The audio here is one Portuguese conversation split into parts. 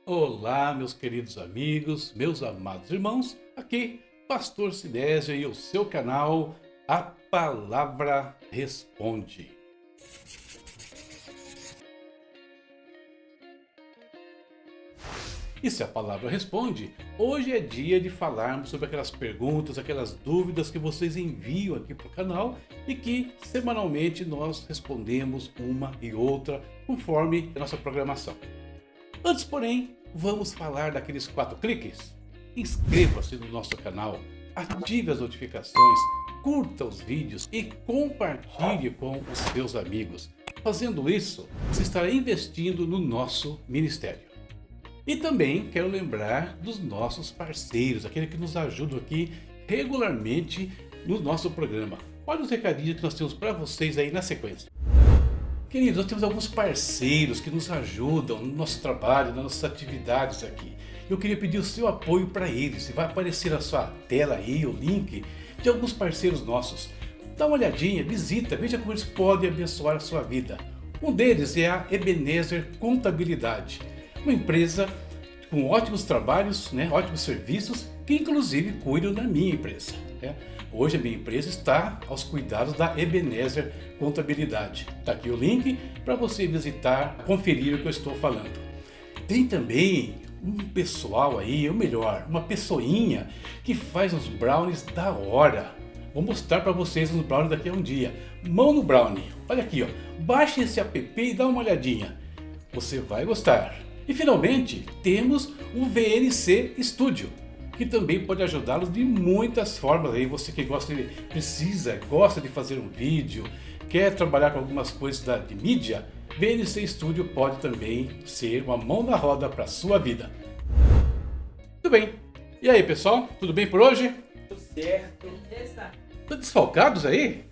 Olá, meus queridos amigos, meus amados irmãos, aqui Pastor Sinésia e o seu canal A Palavra Responde. E se a palavra responde, hoje é dia de falarmos sobre aquelas perguntas, aquelas dúvidas que vocês enviam aqui para o canal e que semanalmente nós respondemos uma e outra conforme a nossa programação. Antes, porém, vamos falar daqueles 4 cliques. Inscreva-se no nosso canal, ative as notificações, curta os vídeos e compartilhe com os seus amigos. Fazendo isso, você estará investindo no nosso ministério. E também quero lembrar dos nossos parceiros, aqueles que nos ajudam aqui regularmente no nosso programa. Olha os recadinhos que nós temos para vocês aí na sequência. Queridos, nós temos alguns parceiros que nos ajudam no nosso trabalho, nas nossas atividades aqui. Eu queria pedir o seu apoio para eles. Vai aparecer na sua tela aí o link de alguns parceiros nossos. Dá uma olhadinha, visita, veja como eles podem abençoar a sua vida. Um deles é a Ebenezer Contabilidade, uma empresa com ótimos trabalhos, ótimos serviços, que inclusive cuidam da minha empresa. Hoje a minha empresa está aos cuidados da Ebenezer Contabilidade. Está aqui o link para você visitar, conferir o que eu estou falando. Tem também um pessoal aí, ou melhor, uma pessoinha que faz uns brownies da hora. Vou mostrar para vocês os brownies daqui a um dia. Mão no brownie. Olha aqui, ó. Baixe esse app e dá uma olhadinha. Você vai gostar. E finalmente temos o VNC Studio, que também pode ajudá-los de muitas formas. Aí você que gosta de fazer um vídeo, quer trabalhar com algumas coisas de mídia, VNC Studio pode também ser uma mão na roda para a sua vida. Tudo bem. E aí, pessoal? Tudo bem por hoje? Tudo certo. Estão desfalcados aí?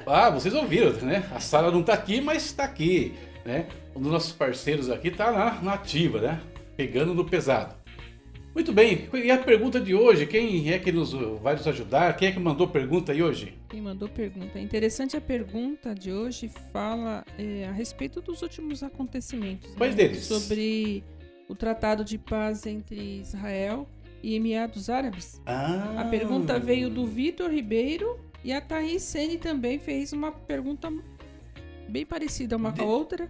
Ah, vocês ouviram, né? A Sara não está aqui, mas está aqui, né? Um dos nossos parceiros aqui está na ativa, né? Pegando no pesado. Muito bem, e a pergunta de hoje, quem é que vai nos ajudar? Quem é que mandou pergunta aí hoje? Quem mandou pergunta? É interessante, a pergunta de hoje fala a respeito dos últimos acontecimentos. Quais deles? Sobre o Tratado de Paz entre Israel e Emirados Árabes. A pergunta veio do Vitor Ribeiro e a Thaís Sene também fez uma pergunta bem parecida uma com a outra.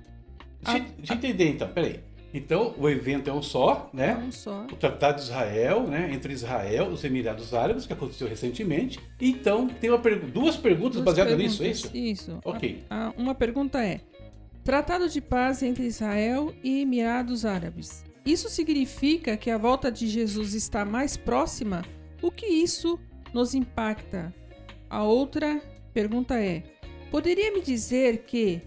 Deixa eu entender então, peraí. Então, o evento é um só, né? É um só. O Tratado de Israel, né? Entre Israel e os Emirados Árabes, que aconteceu recentemente. Então, tem duas perguntas baseadas nisso, é isso? Isso. Ok. Uma pergunta é: Tratado de Paz entre Israel e Emirados Árabes. Isso significa que a volta de Jesus está mais próxima? O que isso nos impacta? A outra pergunta é: poderia me dizer que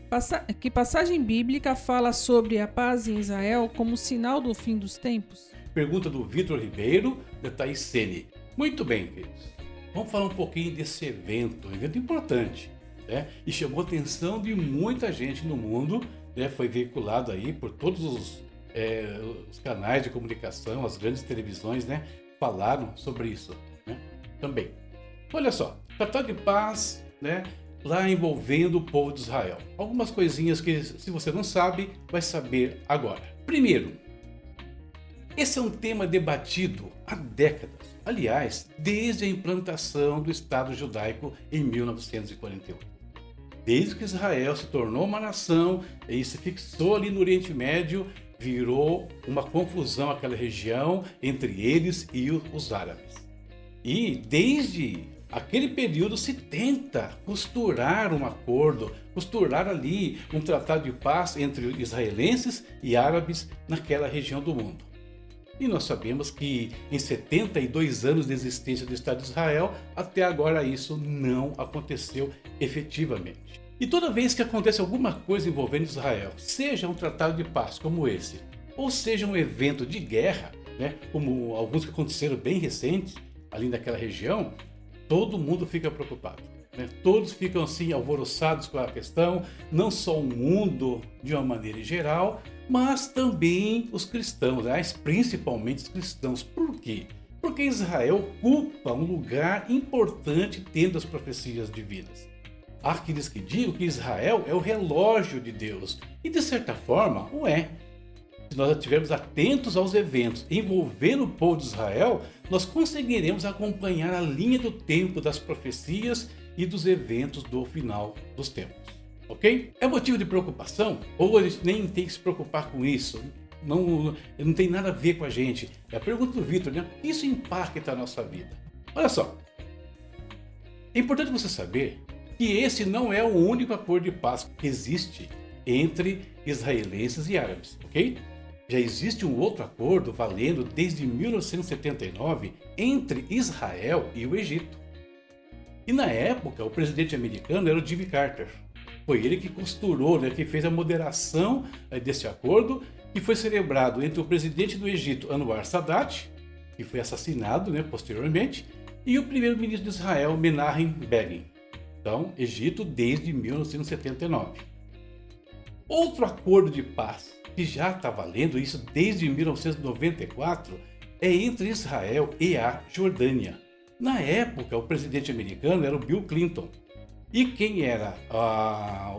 passagem bíblica fala sobre a paz em Israel como sinal do fim dos tempos? Pergunta do Vitor Ribeiro, da Thaís Sene. Muito bem, queridos. Vamos falar um pouquinho desse evento, um evento importante, né? E chamou a atenção de muita gente no mundo, né? Foi veiculado aí por todos os canais de comunicação, as grandes televisões, né? Falaram sobre isso, né? Também. Olha só, Tratado de Paz, né? Lá envolvendo o povo de Israel. Algumas coisinhas que, se você não sabe, vai saber agora. Primeiro, esse é um tema debatido há décadas. Aliás, desde a implantação do Estado judaico em 1948. Desde que Israel se tornou uma nação e se fixou ali no Oriente Médio, virou uma confusão aquela região entre eles e os árabes. E desde aquele período se tenta costurar um acordo, costurar ali um tratado de paz entre israelenses e árabes naquela região do mundo. E nós sabemos que em 72 anos de existência do Estado de Israel, até agora isso não aconteceu efetivamente. E toda vez que acontece alguma coisa envolvendo Israel, seja um tratado de paz como esse, ou seja um evento de guerra, né, como alguns que aconteceram bem recentes ali naquela região, todo mundo fica preocupado, né? Todos ficam assim alvoroçados com a questão, não só o mundo de uma maneira geral, mas também os cristãos, aliás, principalmente os cristãos. Por quê? Porque Israel ocupa um lugar importante dentro das profecias divinas. Há aqueles que digam que Israel é o relógio de Deus. E de certa forma, o é. Se nós estivermos atentos aos eventos envolvendo o povo de Israel, nós conseguiremos acompanhar a linha do tempo das profecias e dos eventos do final dos tempos. Ok? É motivo de preocupação? Ou a gente nem tem que se preocupar com isso? Não tem nada a ver com a gente. É a pergunta do Vitor, né? Isso impacta a nossa vida. Olha só. É importante você saber que esse não é o único acordo de paz que existe entre israelenses e árabes, ok? Já existe um outro acordo valendo desde 1979 entre Israel e o Egito. E na época, o presidente americano era o Jimmy Carter. Foi ele que costurou, né, que fez a moderação desse acordo, que foi celebrado entre o presidente do Egito, Anwar Sadat, que foi assassinado, né, posteriormente, e o primeiro-ministro de Israel, Menachem Begin. Então, Egito desde 1979. Outro acordo de paz que já está valendo, isso desde 1994, é entre Israel e a Jordânia. Na época, o presidente americano era o Bill Clinton. E quem era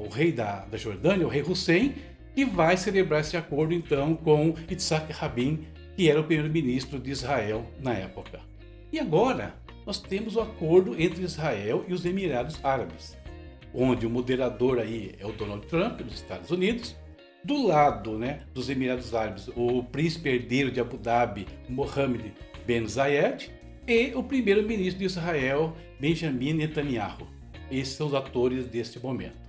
o rei da Jordânia, o rei Hussein, que vai celebrar esse acordo então com Yitzhak Rabin, que era o primeiro-ministro de Israel na época. E agora nós temos o acordo entre Israel e os Emirados Árabes, onde o moderador aí é o Donald Trump, dos Estados Unidos. Do lado, né, dos Emirados Árabes, o príncipe herdeiro de Abu Dhabi, Mohammed Ben Zayed, e o primeiro-ministro de Israel, Benjamin Netanyahu. Esses são os atores deste momento.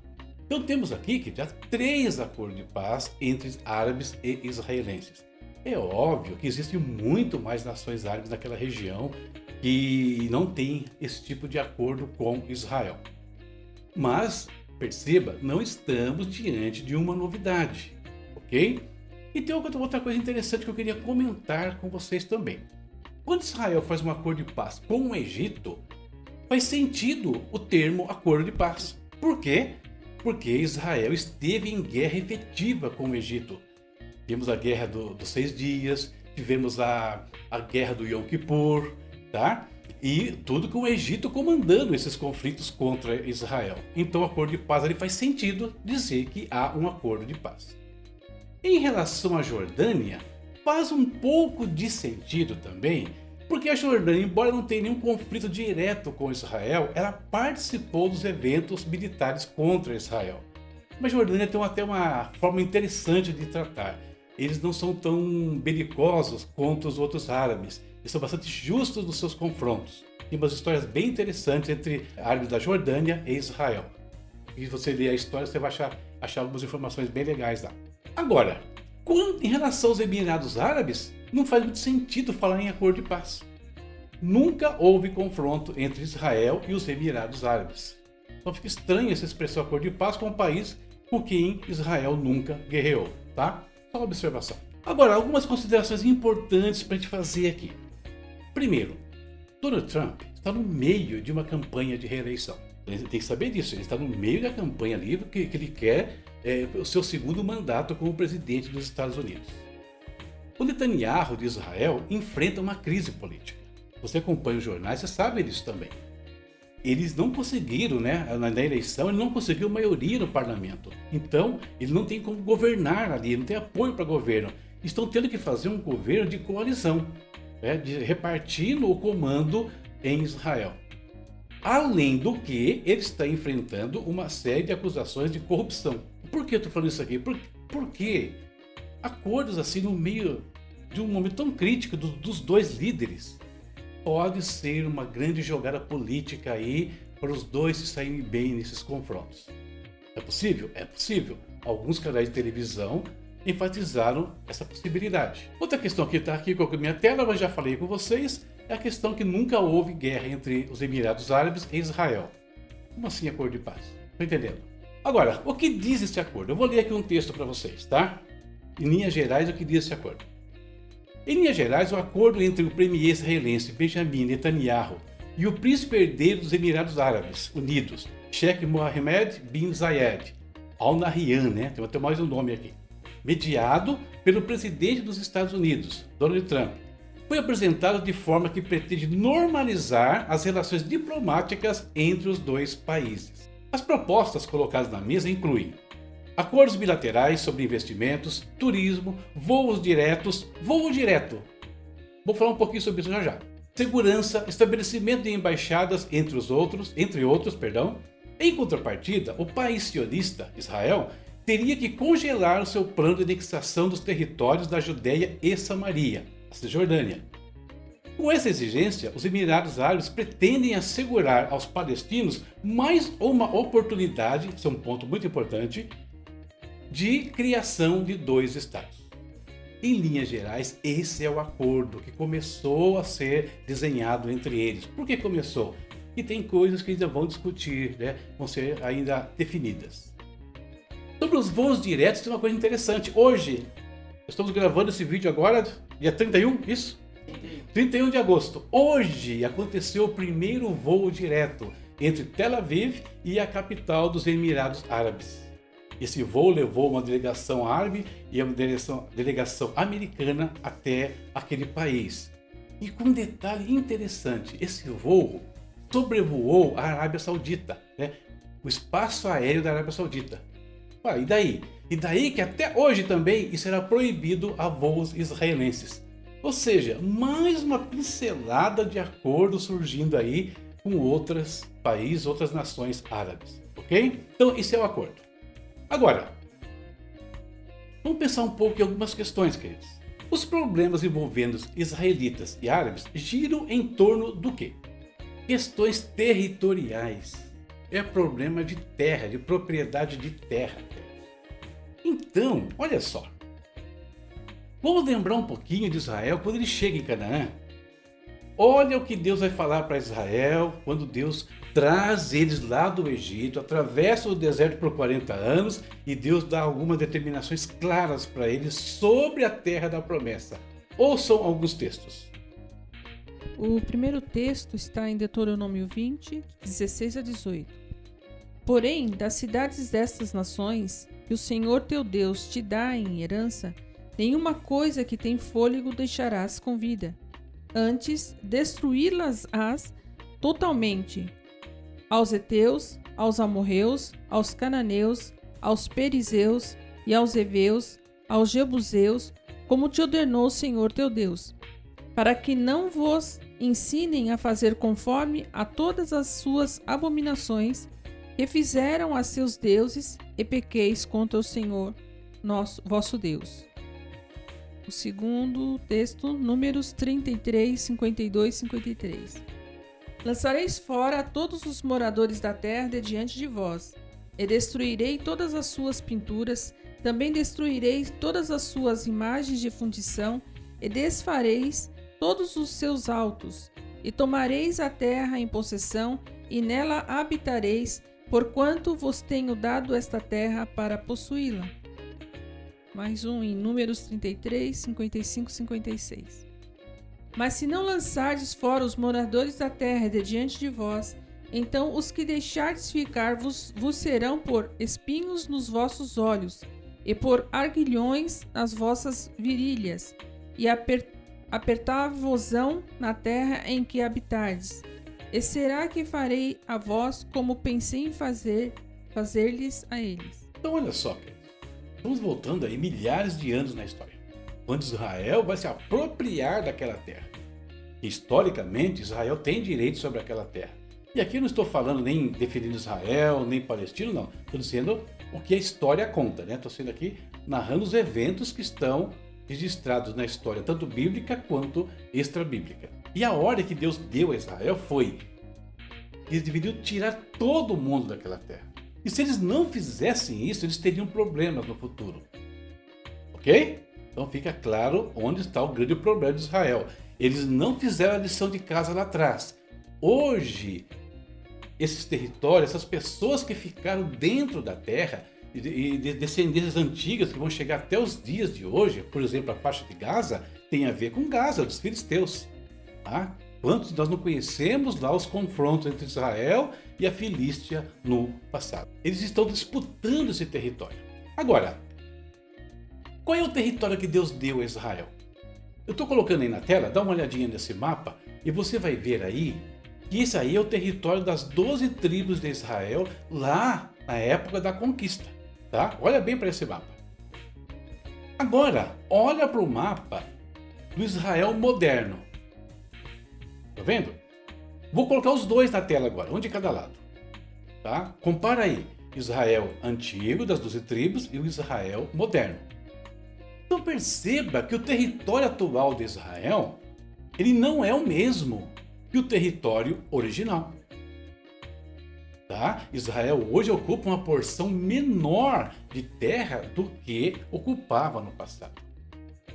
Então temos aqui que já 3 acordos de paz entre árabes e israelenses. É óbvio que existem muito mais nações árabes naquela região que não tem esse tipo de acordo com Israel. Mas, perceba, não estamos diante de uma novidade, ok? E tem outra coisa interessante que eu queria comentar com vocês também. Quando Israel faz um acordo de paz com o Egito, faz sentido o termo acordo de paz. Por quê? Porque Israel esteve em guerra efetiva com o Egito. Tivemos a guerra dos 6 dias, tivemos a guerra do Yom Kippur, tá? E tudo com o Egito comandando esses conflitos contra Israel. Então o acordo de paz ali faz sentido dizer que há um acordo de paz. Em relação à Jordânia, faz um pouco de sentido também, porque a Jordânia, embora não tenha nenhum conflito direto com Israel, ela participou dos eventos militares contra Israel. Mas a Jordânia tem até uma forma interessante de tratar. Eles não são tão belicosos quanto os outros árabes. Eles são bastante justos nos seus confrontos. Tem umas histórias bem interessantes entre árabes da Jordânia e Israel. E você ler a história, você vai achar algumas informações bem legais lá. Agora, em relação aos Emirados Árabes, não faz muito sentido falar em acordo de paz. Nunca houve confronto entre Israel e os Emirados Árabes. Então fica estranha essa expressão acordo de paz com um país com quem Israel nunca guerreou, tá? Só uma observação. Agora, algumas considerações importantes para a gente fazer aqui. Primeiro, Donald Trump está no meio de uma campanha de reeleição. Ele tem que saber disso, ele está no meio da campanha ali que ele quer o seu segundo mandato como presidente dos Estados Unidos. O Netanyahu de Israel enfrenta uma crise política. Você acompanha os jornais, você sabe disso também. Eles não conseguiram, né, na eleição, ele não conseguiu maioria no parlamento. Então, ele não tem como governar ali, não tem apoio para governo. Estão tendo que fazer um governo de coalizão, né, repartindo o comando em Israel. Além do que, ele está enfrentando uma série de acusações de corrupção. Por que eu estou falando isso aqui? Porque acordos assim no meio de um momento tão crítico dos dois líderes pode ser uma grande jogada política aí para os dois se saírem bem nesses confrontos. É possível? É possível. Alguns canais de televisão enfatizaram essa possibilidade. Outra questão que está aqui com a minha tela, mas já falei com vocês, é a questão que nunca houve guerra entre os Emirados Árabes e Israel. Como assim acordo de paz? Estou entendendo. Agora, o que diz esse acordo? Eu vou ler aqui um texto para vocês, tá? Em linhas gerais, o que diz esse acordo? Em linhas gerais, o acordo entre o premier israelense Benjamin Netanyahu e o príncipe herdeiro dos Emirados Árabes Unidos, Sheikh Mohammed bin Zayed Al Nahyan, né? Tem até mais um nome aqui. Mediado pelo presidente dos Estados Unidos, Donald Trump, foi apresentado de forma que pretende normalizar as relações diplomáticas entre os dois países. As propostas colocadas na mesa incluem acordos bilaterais sobre investimentos, turismo, voos diretos, voo direto. Vou falar um pouquinho sobre isso já. Segurança, estabelecimento de embaixadas, entre outros. Em contrapartida, o país sionista, Israel, teria que congelar o seu plano de anexação dos territórios da Judéia e Samaria, a Cisjordânia. Com essa exigência, os Emirados Árabes pretendem assegurar aos palestinos mais uma oportunidade, isso é um ponto muito importante, de criação de 2 estados. Em linhas gerais, esse é o acordo que começou a ser desenhado entre eles. Por que começou? E tem coisas que ainda vão discutir, né? Vão ser ainda definidas. Sobre os voos diretos, tem uma coisa interessante. Hoje, estamos gravando esse vídeo agora, dia 31, isso? 31 de agosto. Hoje aconteceu o primeiro voo direto entre Tel Aviv e a capital dos Emirados Árabes. Esse voo levou uma delegação árabe e uma delegação americana até aquele país. E com um detalhe interessante, esse voo sobrevoou a Arábia Saudita, né? O espaço aéreo da Arábia Saudita. E daí? E daí que até hoje também será proibido a voos israelenses. Ou seja, mais uma pincelada de acordo surgindo aí com outros países, outras nações árabes, ok? Então esse é o acordo. Agora, vamos pensar um pouco em algumas questões, queridos. Os problemas envolvendo os israelitas e árabes giram em torno do quê? Questões territoriais. É problema de terra, de propriedade de terra. Então, olha só. Vamos lembrar um pouquinho de Israel quando ele chega em Canaã. Olha o que Deus vai falar para Israel quando Deus traz eles lá do Egito, atravessa o deserto por 40 anos e Deus dá algumas determinações claras para eles sobre a terra da promessa. Ouçam alguns textos. O primeiro texto está em Deuteronômio 20, 16 a 18. Porém, das cidades destas nações, que o Senhor teu Deus te dá em herança, nenhuma coisa que tem fôlego deixarás com vida. Antes, destruí-las-ás totalmente. Aos heteus, aos amorreus, aos cananeus, aos perizeus e aos heveus, aos jebuseus, como te ordenou o Senhor teu Deus, para que não vos ensinem a fazer conforme a todas as suas abominações que fizeram a seus deuses e pequeis contra o Senhor vosso Deus. O segundo texto, Números 33, 52 e 53. Lançareis fora todos os moradores da terra de diante de vós, e destruirei todas as suas pinturas, também destruirei todas as suas imagens de fundição, e desfareis todos os seus altos, e tomareis a terra em possessão, e nela habitareis, porquanto vos tenho dado esta terra para possuí-la. Mais um em Números 33, 55 e 56. Mas se não lançardes fora os moradores da terra de diante de vós, então os que deixardes ficar vos serão por espinhos nos vossos olhos, e por arguilhões nas vossas virilhas, e apertar-vos-ão na terra em que habitardes. E será que farei a vós como pensei em fazer-lhes a eles. Então olha só, estamos voltando aí milhares de anos na história, quando Israel vai se apropriar daquela terra. Historicamente, Israel tem direito sobre aquela terra. E aqui eu não estou falando nem definindo Israel, nem Palestina, não. Estou dizendo o que a história conta, né? Estou sendo aqui narrando os eventos que estão registrados na história, tanto bíblica quanto extra-bíblica. E a ordem que Deus deu a Israel foi: eles deveriam tirar todo mundo daquela terra. E se eles não fizessem isso, eles teriam problemas no futuro. Ok? Então fica claro onde está o grande problema de Israel. Eles não fizeram a lição de casa lá atrás. Hoje, esses territórios, essas pessoas que ficaram dentro da terra e descendências antigas que vão chegar até os dias de hoje, por exemplo, a faixa de Gaza, tem a ver com Gaza, dos filisteus. Tá? Quantos nós não conhecemos lá os confrontos entre Israel e a Filístia no passado? Eles estão disputando esse território. Agora, qual é o território que Deus deu a Israel? Eu estou colocando aí na tela, dá uma olhadinha nesse mapa e você vai ver aí que esse aí é o território das 12 tribos de Israel lá na época da conquista, tá? Olha bem para esse mapa. Agora, olha para o mapa do Israel moderno. Tá vendo? Vou colocar os dois na tela agora, um de cada lado. Tá? Compara aí, Israel antigo das 12 tribos e o Israel moderno. Então perceba que o território atual de Israel, ele não é o mesmo que o território original. Tá? Israel hoje ocupa uma porção menor de terra do que ocupava no passado.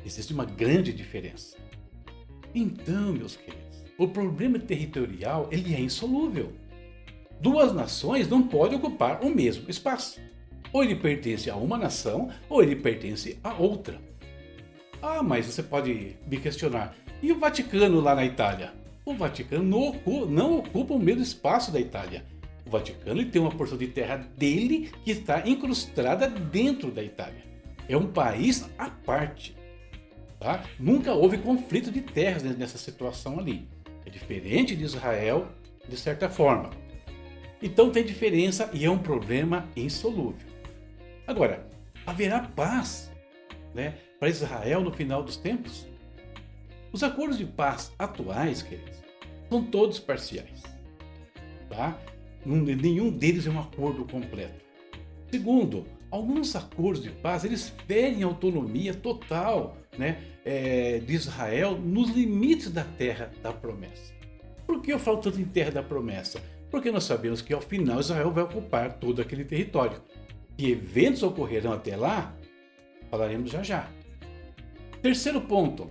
Existe uma grande diferença. Então, meus queridos, o problema territorial ele é insolúvel. Duas nações não podem ocupar o mesmo espaço. Ou ele pertence a uma nação, ou ele pertence a outra. Ah, mas você pode me questionar. E o Vaticano lá na Itália? O Vaticano não ocupa o mesmo espaço da Itália. O Vaticano tem uma porção de terra dele que está incrustada dentro da Itália. É um país à parte. Tá? Nunca houve conflito de terras nessa situação ali. É diferente de Israel, de certa forma. Então tem diferença e é um problema insolúvel. Agora, haverá paz, né, para Israel no final dos tempos? Os acordos de paz atuais, queridos, são todos parciais. Tá? Nenhum deles é um acordo completo. Segundo, alguns acordos de paz eles ferem a autonomia total, né, de Israel nos limites da terra da promessa. Por que eu falo tanto em terra da promessa? Porque nós sabemos que ao final Israel vai ocupar todo aquele território. Que eventos ocorrerão até lá, falaremos já já. Terceiro ponto,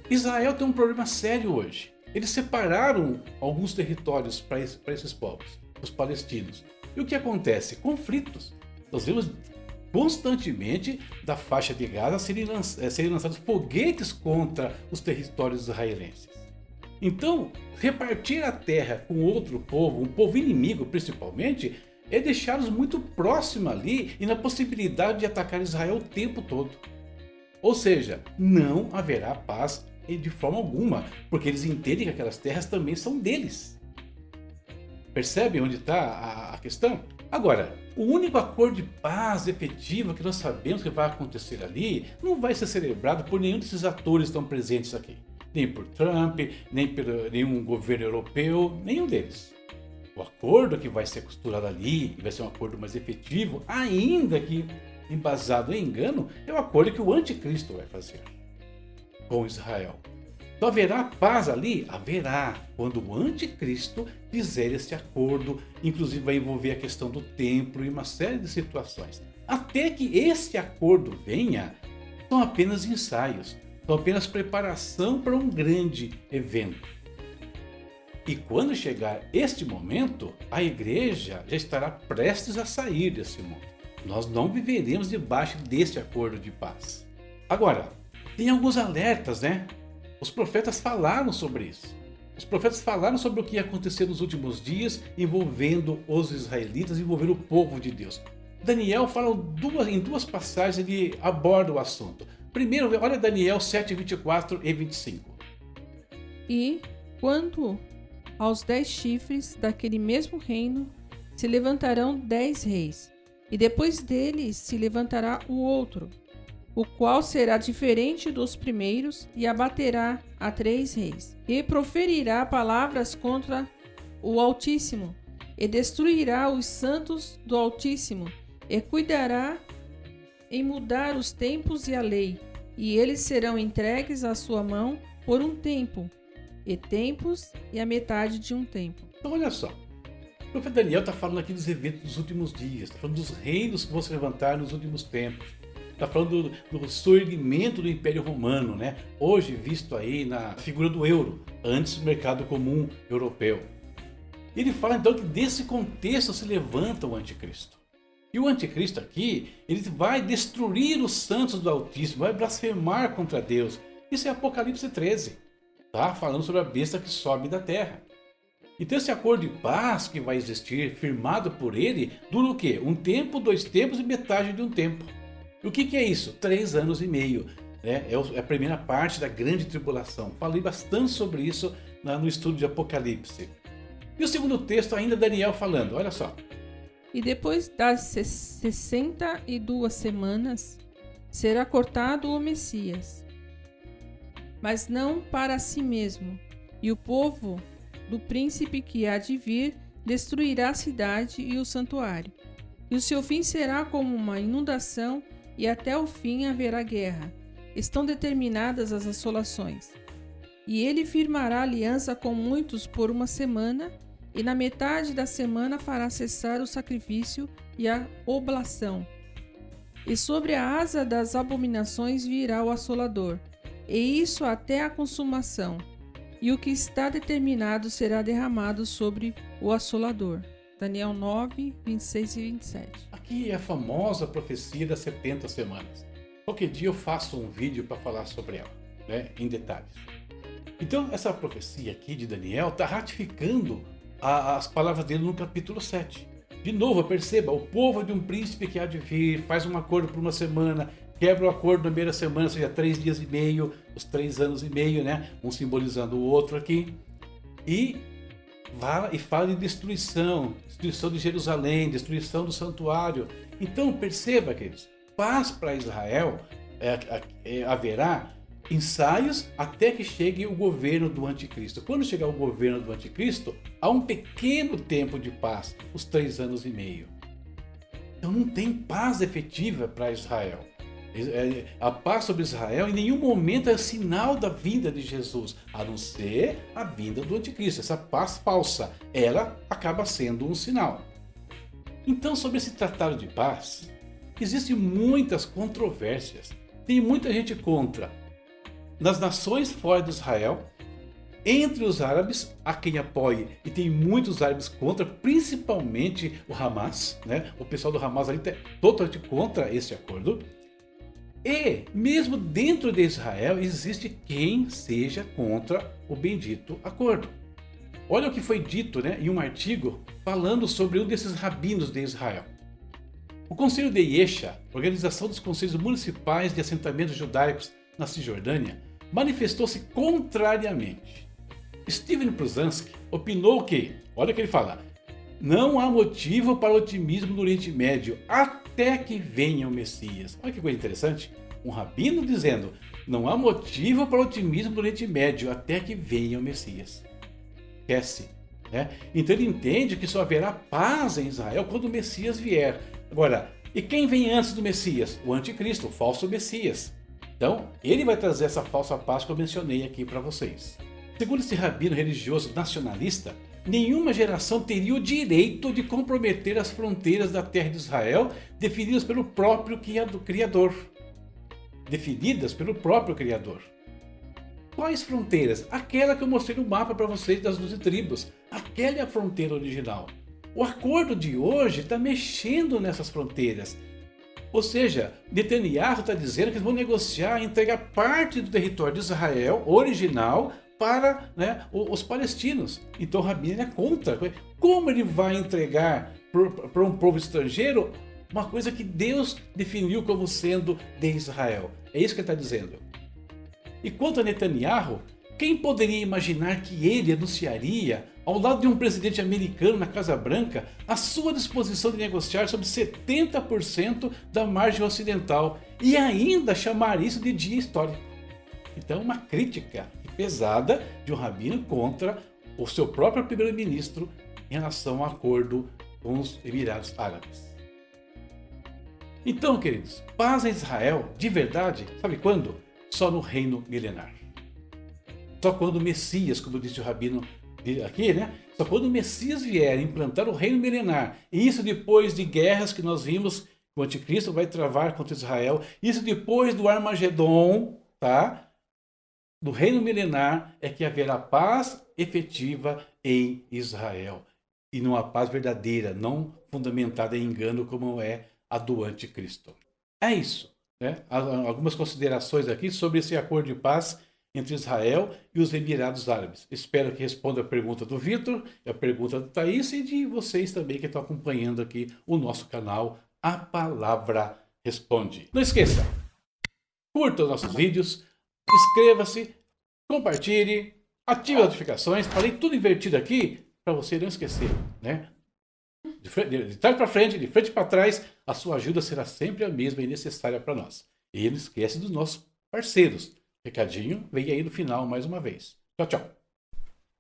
Israel tem um problema sério hoje. Eles separaram alguns territórios para esses povos, os palestinos. E o que acontece? Conflitos. Nós vemos constantemente da faixa de Gaza serem lançados foguetes contra os territórios israelenses. Então, repartir a terra com outro povo, um povo inimigo principalmente, é deixá-los muito próximo ali e na possibilidade de atacar Israel o tempo todo. Ou seja, não haverá paz de forma alguma, porque eles entendem que aquelas terras também são deles. Percebem onde está a questão? Agora, o único acordo de paz efetivo que nós sabemos que vai acontecer ali não vai ser celebrado por nenhum desses atores que estão presentes aqui. Nem por Trump, nem por nenhum governo europeu, nenhum deles. O acordo que vai ser costurado ali, e vai ser um acordo mais efetivo, ainda que embasado em engano, é o acordo que o anticristo vai fazer com Israel. Então haverá paz ali? Haverá, quando o anticristo fizer esse acordo, inclusive vai envolver a questão do templo e uma série de situações. Até que esse acordo venha, são apenas ensaios, são apenas preparação para um grande evento. E quando chegar este momento, a igreja já estará prestes a sair desse mundo. Nós não viveremos debaixo deste acordo de paz. Agora, tem alguns alertas, né? Os profetas falaram sobre isso. Os profetas falaram sobre o que ia acontecer nos últimos dias envolvendo os israelitas, envolvendo o povo de Deus. Daniel fala em duas passagens, ele aborda o assunto. Primeiro, olha Daniel 7, 24 e 25. E quanto aos 10 chifres daquele mesmo reino, se levantarão 10 reis, e depois deles se levantará o outro, o qual será diferente dos primeiros, e abaterá a 3 reis, e proferirá palavras contra o Altíssimo, e destruirá os santos do Altíssimo, e cuidará em mudar os tempos e a lei, e eles serão entregues à sua mão por um tempo, e tempos e a metade de um tempo. Então olha só, o profeta Daniel está falando aqui dos eventos dos últimos dias, está falando dos reinos que vão se levantar nos últimos tempos, está falando do surgimento do Império Romano, né? Hoje visto aí na figura do euro, antes do mercado comum europeu. Ele fala então que desse contexto se levanta o anticristo. E o anticristo aqui, ele vai destruir os santos do Altíssimo, vai blasfemar contra Deus. Isso é Apocalipse 13, tá? Falando sobre a besta que sobe da terra. Então esse acordo de paz que vai existir, firmado por ele, dura o quê? Um tempo, 2 tempos e metade de um tempo. E o que é isso? 3 anos e meio. Né? É a primeira parte da grande tribulação. Falei bastante sobre isso no estudo de Apocalipse. E o segundo texto ainda Daniel falando, olha só. E depois das 62 semanas, será cortado o Messias, mas não para si mesmo. E o povo do príncipe que há de vir destruirá a cidade e o santuário. E o seu fim será como uma inundação, e até o fim haverá guerra. Estão determinadas as assolações. E ele firmará aliança com muitos por uma semana, e na metade da semana fará cessar o sacrifício e a oblação. E sobre a asa das abominações virá o assolador, e isso até a consumação. E o que está determinado será derramado sobre o assolador. Daniel 9, 26 e 27. Aqui é a famosa profecia das 70 semanas. Qualquer dia eu faço um vídeo para falar sobre ela, né, em detalhes. Então, essa profecia aqui de Daniel está ratificando as palavras dele no capítulo 7. De novo, perceba, o povo de um príncipe que há de vir, faz um acordo por uma semana, quebra o acordo na primeira semana, ou seja, 3 dias e meio, os 3 anos e meio, né? Um simbolizando o outro aqui. E fala de destruição de Jerusalém, destruição do santuário. Então, perceba, queridos, paz para Israel haverá ensaios até que chegue o governo do anticristo. Quando chegar o governo do anticristo, há um pequeno tempo de paz, os 3 anos e meio. Então não tem paz efetiva para Israel. A paz sobre Israel em nenhum momento é sinal da vinda de Jesus, a não ser a vinda do anticristo. Essa paz falsa, ela acaba sendo um sinal. Então, sobre esse tratado de paz, existem muitas controvérsias. Tem muita gente contra. Nas nações fora de Israel, entre os árabes, há quem apoie, e tem muitos árabes contra, principalmente o Hamas, né? O pessoal do Hamas ali está totalmente contra esse acordo. E mesmo dentro de Israel existe quem seja contra o bendito acordo. Olha o que foi dito, né, em um artigo falando sobre um desses rabinos de Israel. O Conselho de Yesha, Organização dos Conselhos Municipais de Assentamentos Judaicos na Cisjordânia, manifestou-se contrariamente. Steven Prusansky opinou que, olha o que ele fala, não há motivo para otimismo no Oriente Médio até que venha o Messias. Olha que coisa interessante. Um rabino dizendo, não há motivo para otimismo no Oriente Médio até que venha o Messias. Esquece, né? Então ele entende que só haverá paz em Israel quando o Messias vier. Agora, e quem vem antes do Messias? O anticristo, o falso Messias. Então, ele vai trazer essa falsa paz que eu mencionei aqui para vocês. Segundo esse rabino religioso nacionalista, nenhuma geração teria o direito de comprometer as fronteiras da terra de Israel definidas pelo próprio Criador. Definidas pelo próprio Criador. Quais fronteiras? Aquela que eu mostrei no mapa para vocês das 12 tribos. Aquela é a fronteira original. O acordo de hoje está mexendo nessas fronteiras. Ou seja, Netanyahu está dizendo que eles vão negociar, entregar parte do território de Israel original para, né, os palestinos. Então o rabino é contra. Como ele vai entregar para um povo estrangeiro uma coisa que Deus definiu como sendo de Israel? É isso que ele está dizendo. E quanto a Netanyahu, quem poderia imaginar que ele anunciaria, ao lado de um presidente americano na Casa Branca, a sua disposição de negociar sobre 70% da margem ocidental e ainda chamar isso de dia histórico? Então, uma crítica pesada de um rabino contra o seu próprio primeiro-ministro em relação ao acordo com os Emirados Árabes. Então, queridos, paz em Israel, de verdade, sabe quando? Só no reino milenar. Só quando o Messias, como disse o rabino aqui, né? Só quando o Messias vier implantar o reino milenar, e isso depois de guerras que nós vimos que o anticristo vai travar contra Israel, isso depois do Armagedon, tá? Do reino milenar é que haverá paz efetiva em Israel. E não há paz verdadeira, não fundamentada em engano como é a do anticristo. É isso, né? Há algumas considerações aqui sobre esse acordo de paz entre Israel e os Emirados Árabes. Espero que responda a pergunta do Vitor, a pergunta do Thaís e de vocês também que estão acompanhando aqui o nosso canal A Palavra Responde. Não esqueça, curta os nossos vídeos, inscreva-se, compartilhe, ative as notificações. Falei tudo invertido aqui, para você não esquecer, né? De trás para frente, de frente para trás, a sua ajuda será sempre a mesma e necessária para nós. E não esquece dos nossos parceiros. Recadinho, vem aí no final mais uma vez. Tchau, tchau.